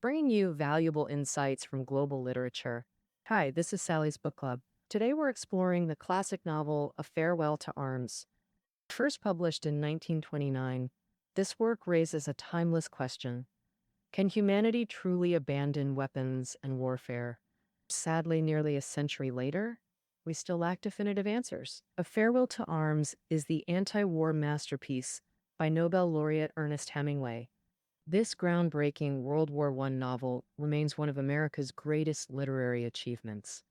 bringing you valuable insights from global literature. Hi, this is Sally's Book Club. Today we're exploring the classic novel A Farewell to Arms. First published in 1929, this work raises a timeless question. Can humanity truly abandon weapons and warfare? Sadly, nearly a century later, we still lack definitive answers. A Farewell to Arms is the anti-war masterpiece by Nobel laureate Ernest Hemingway. This groundbreaking World War I novel remains one of America's greatest literary achievements.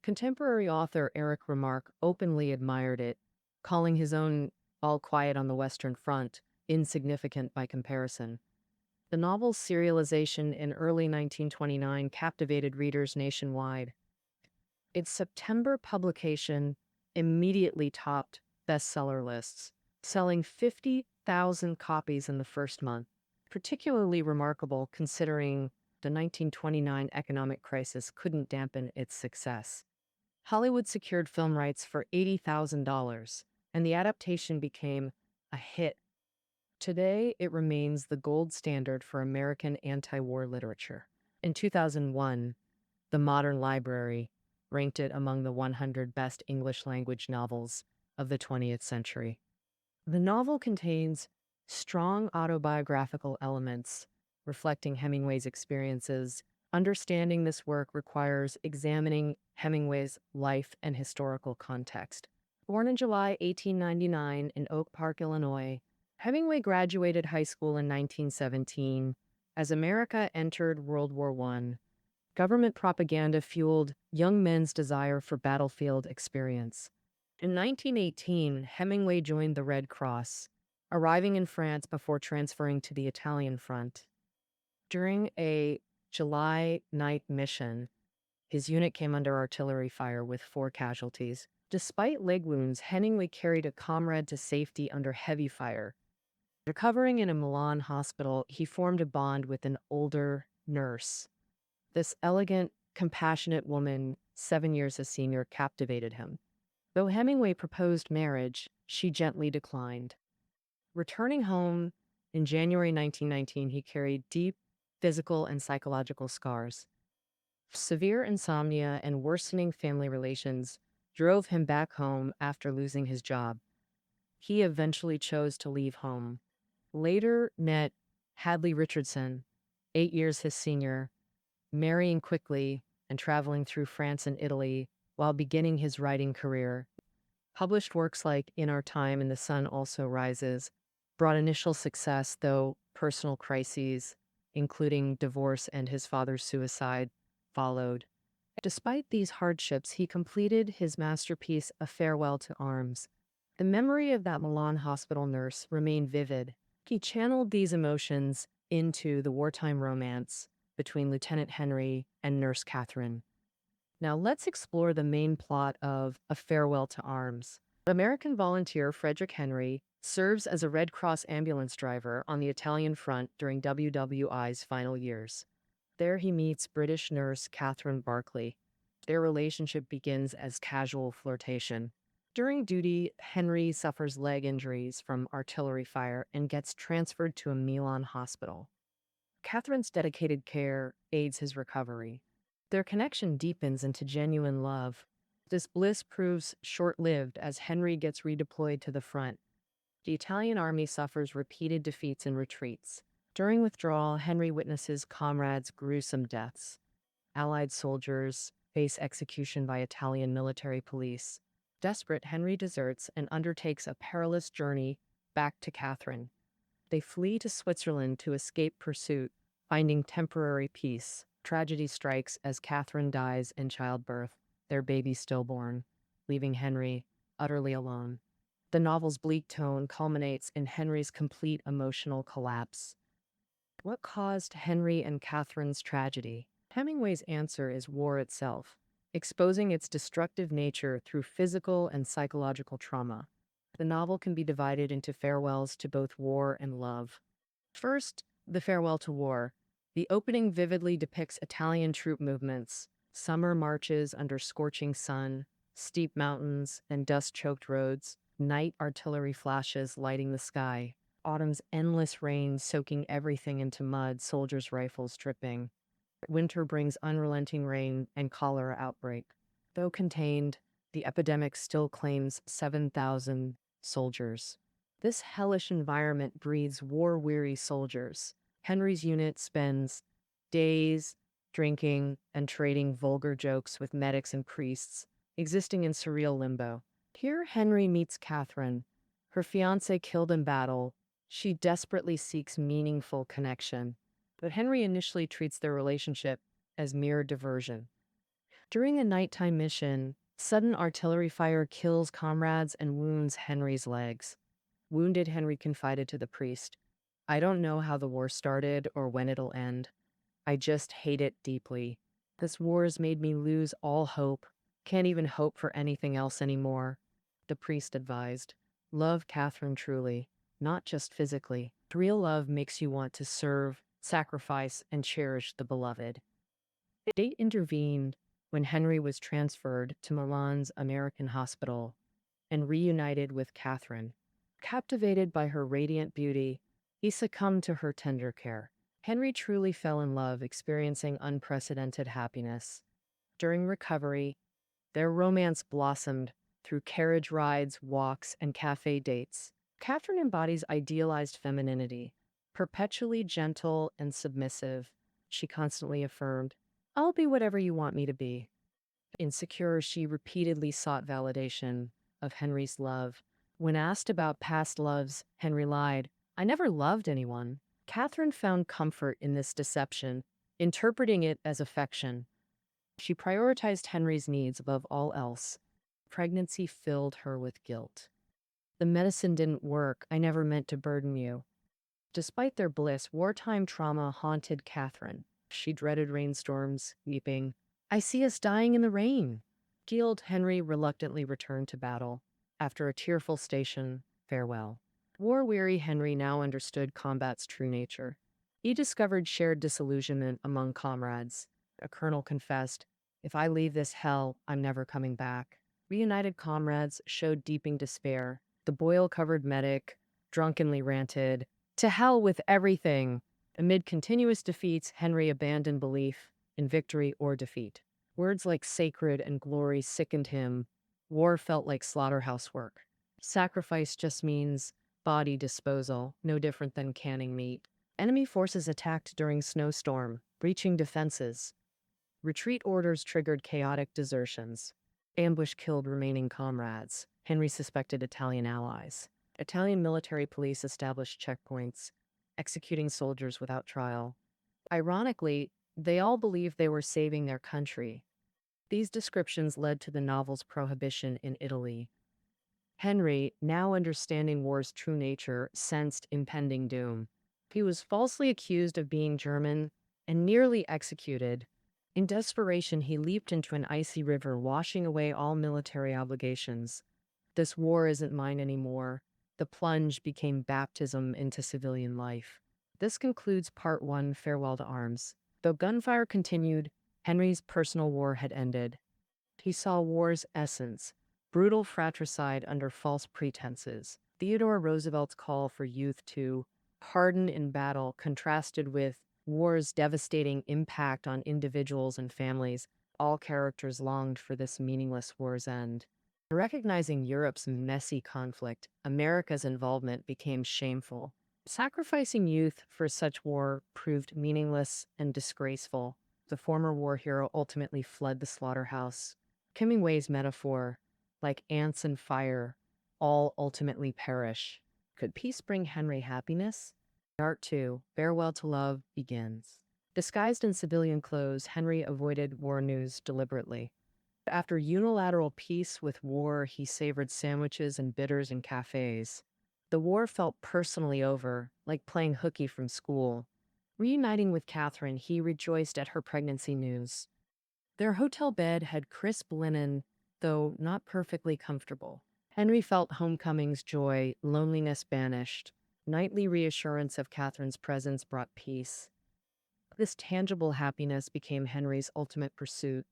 Contemporary author Eric Remarque openly admired it, calling his own All Quiet on the Western Front insignificant by comparison. The novel's serialization in early 1929 captivated readers nationwide. Its September publication immediately topped bestseller lists, selling 50,000 copies in the first month, particularly remarkable considering the 1929 economic crisis couldn't dampen its success. Hollywood secured film rights for $80,000, and the adaptation became a hit. Today, it remains the gold standard for American anti-war literature. In 2001, the Modern Library ranked it among the 100 best English-language novels of the 20th century. The novel contains strong autobiographical elements reflecting Hemingway's experiences. Understanding this work requires examining Hemingway's life and historical context. Born in July 1899 in Oak Park, Illinois, Hemingway graduated high school in 1917. As America entered World War I, government propaganda fueled young men's desire for battlefield experience. In 1918, Hemingway joined the Red Cross, arriving in France before transferring to the Italian front. During a July night mission, his unit came under artillery fire with 4 casualties. Despite leg wounds, Hemingway carried a comrade to safety under heavy fire. Recovering in a Milan hospital, he formed a bond with an older nurse. This elegant, compassionate woman, 7 years his senior, captivated him. Though Hemingway proposed marriage, she gently declined. Returning home in January 1919, he carried deep physical and psychological scars. Severe insomnia and worsening family relations drove him back home after losing his job. He eventually chose to leave home. Later met Hadley Richardson, 8 years his senior, marrying quickly and traveling through France and Italy while beginning his writing career. Published works like In Our Time and The Sun Also Rises brought initial success, though personal crises, including divorce and his father's suicide, followed. Despite these hardships, he completed his masterpiece, A Farewell to Arms. The memory of that Milan hospital nurse remained vivid. He channeled these emotions into the wartime romance between Lieutenant Henry and Nurse Catherine. Now let's explore the main plot of A Farewell to Arms. American volunteer Frederick Henry serves as a Red Cross ambulance driver on the Italian front during WWI's final years. There he meets British nurse Catherine Barclay. Their relationship begins as casual flirtation. During duty, Henry suffers leg injuries from artillery fire and gets transferred to a Milan hospital. Catherine's dedicated care aids his recovery. Their connection deepens into genuine love. This bliss proves short-lived as Henry gets redeployed to the front. The Italian army suffers repeated defeats and retreats. During withdrawal, Henry witnesses comrades' gruesome deaths. Allied soldiers face execution by Italian military police. Desperate, Henry deserts and undertakes a perilous journey back to Catherine. They flee to Switzerland to escape pursuit, finding temporary peace. Tragedy strikes as Catherine dies in childbirth, their baby stillborn, leaving Henry utterly alone. The novel's bleak tone culminates in Henry's complete emotional collapse. What caused Henry and Catherine's tragedy? Hemingway's answer is war itself, exposing its destructive nature through physical and psychological trauma. The novel can be divided into farewells to both war and love. First, The Farewell to War. The opening vividly depicts Italian troop movements, summer marches under scorching sun, steep mountains, and dust-choked roads, night artillery flashes lighting the sky. Autumn's endless rain soaking everything into mud, soldiers' rifles dripping. Winter brings unrelenting rain and cholera outbreak. Though contained, the epidemic still claims 7,000 soldiers. This hellish environment breeds war-weary soldiers. Henry's unit spends days drinking and trading vulgar jokes with medics and priests, existing in surreal limbo. Here, Henry meets Catherine, her fiancé killed in battle. She desperately seeks meaningful connection, but Henry initially treats their relationship as mere diversion. During a nighttime mission, sudden artillery fire kills comrades and wounds Henry's legs. Wounded, Henry confided to the priest, "I don't know how the war started or when it'll end. I just hate it deeply. This war has made me lose all hope. Can't even hope for anything else anymore." The priest advised, "Love Catherine truly, not just physically. Real love makes you want to serve, sacrifice, and cherish the beloved." Fate intervened when Henry was transferred to Milan's American hospital and reunited with Catherine. Captivated by her radiant beauty, he succumbed to her tender care. Henry truly fell in love, experiencing unprecedented happiness. During recovery, their romance blossomed through carriage rides, walks, and cafe dates. Catherine embodies idealized femininity, perpetually gentle and submissive. She constantly affirmed, "I'll be whatever you want me to be." Insecure, she repeatedly sought validation of Henry's love. When asked about past loves, Henry lied, "I never loved anyone." Catherine found comfort in this deception, interpreting it as affection. She prioritized Henry's needs above all else. Pregnancy filled her with guilt. "The medicine didn't work. I never meant to burden you." Despite their bliss, wartime trauma haunted Catherine. She dreaded rainstorms, weeping, "I see us dying in the rain." Guilt, Henry reluctantly returned to battle. After a tearful station farewell. War-weary Henry now understood combat's true nature. He discovered shared disillusionment among comrades. A colonel confessed, "If I leave this hell, I'm never coming back." Reunited comrades showed deeping despair. The boil-covered medic drunkenly ranted, "To hell with everything." Amid continuous defeats, Henry abandoned belief in victory or defeat. Words like sacred and glory sickened him. War felt like slaughterhouse work. Sacrifice just means body disposal, no different than canning meat. Enemy forces attacked during snowstorm, breaching defenses. Retreat orders triggered chaotic desertions. Ambush killed remaining comrades. Henry suspected Italian allies. Italian military police established checkpoints, executing soldiers without trial. Ironically, they all believed they were saving their country. These descriptions led to the novel's prohibition in Italy. Henry, now understanding war's true nature, sensed impending doom. He was falsely accused of being German and nearly executed. In desperation, he leaped into an icy river, washing away all military obligations. "This war isn't mine anymore." The plunge became baptism into civilian life. This concludes Part 1, Farewell to Arms. Though gunfire continued, Henry's personal war had ended. He saw war's essence, brutal fratricide under false pretenses. Theodore Roosevelt's call for youth to harden in battle contrasted with war's devastating impact on individuals and families. All characters longed for this meaningless war's end. Recognizing Europe's messy conflict, America's involvement became shameful. Sacrificing youth for such war proved meaningless and disgraceful. The former war hero ultimately fled the slaughterhouse. Hemingway's metaphor, like ants in fire, all ultimately perish. Could peace bring Henry happiness? Art 2, Farewell to Love, begins. Disguised in civilian clothes, Henry avoided war news deliberately. After unilateral peace with war, he savored sandwiches and bitters in cafes. The war felt personally over, like playing hooky from school. Reuniting with Catherine, he rejoiced at her pregnancy news. Their hotel bed had crisp linen, though not perfectly comfortable. Henry felt homecoming's joy, loneliness banished. Nightly reassurance of Catherine's presence brought peace. This tangible happiness became Henry's ultimate pursuit.